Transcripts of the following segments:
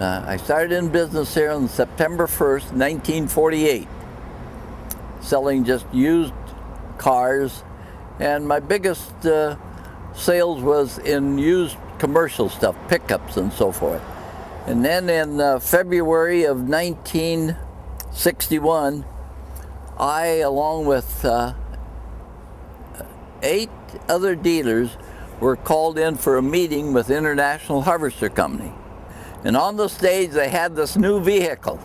I started in business here on September 1st, 1948, selling just used cars, and my biggest sales was in used commercial stuff, pickups and so forth. And then in February of 1961, I, along with 8 other dealers, were called in for a meeting with International Harvester Company. And on the stage they had this new vehicle,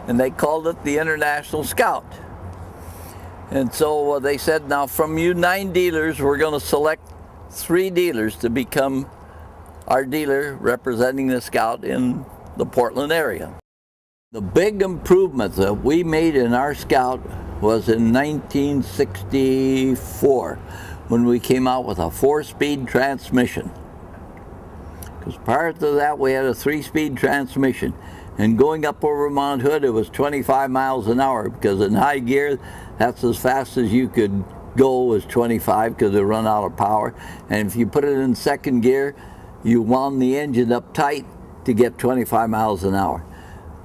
and they called it the International Scout. And so they said, now from you 9 dealers, we're going to select 3 dealers to become our dealer representing the Scout in the Portland area. The big improvement that we made in our Scout was in 1964, when we came out with a 4-speed transmission. Because prior to that we had a 3-speed transmission, and going up over Mount Hood it was 25 miles an hour, because in high gear that's as fast as you could go, was 25, because it run out of power. And if you put it in second gear, you wound the engine up tight to get 25 miles an hour.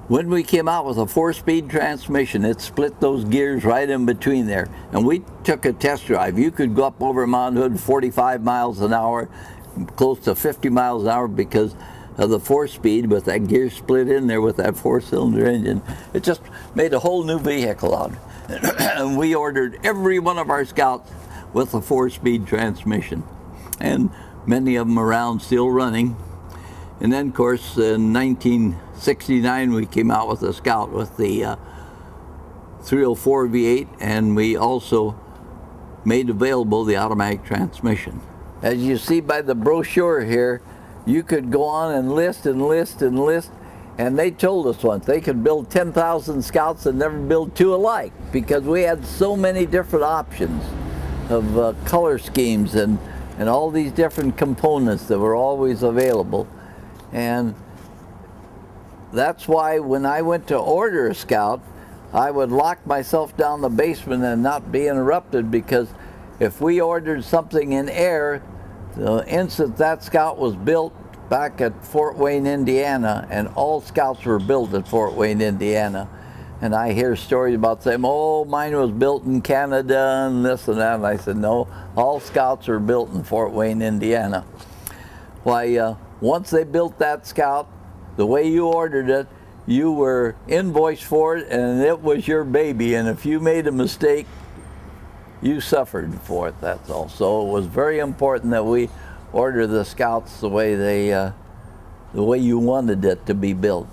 When we came out with a 4-speed transmission, it split those gears right in between there. And we took a test drive. You could go up over Mount Hood 45 miles an hour, close to 50 miles an hour, because of the 4-speed with that gear split in there with that 4-cylinder engine. It just made a whole new vehicle out. And we ordered every one of our Scouts with a 4-speed transmission. And many of them around still running. And then, of course, in 1969, we came out with a Scout with the 304 V8, and we also made available the automatic transmission. As you see by the brochure here, you could go on and list and list and list, and they told us once they could build 10,000 Scouts and never build 2 alike, because we had so many different options of color schemes and all these different components that were always available. And that's why when I went to order a Scout, I would lock myself down the basement and not be interrupted, because if we ordered something in air, the instant that Scout was built back at Fort Wayne, Indiana, and all Scouts were built at Fort Wayne, Indiana, and I hear stories about saying, oh, mine was built in Canada and this and that, and I said, no, all Scouts are built in Fort Wayne, Indiana. Why, once they built that Scout, the way you ordered it, you were invoiced for it, and it was your baby, and if you made a mistake, you suffered for it, that's all. So it was very important that we order the Scouts the way you wanted it to be built.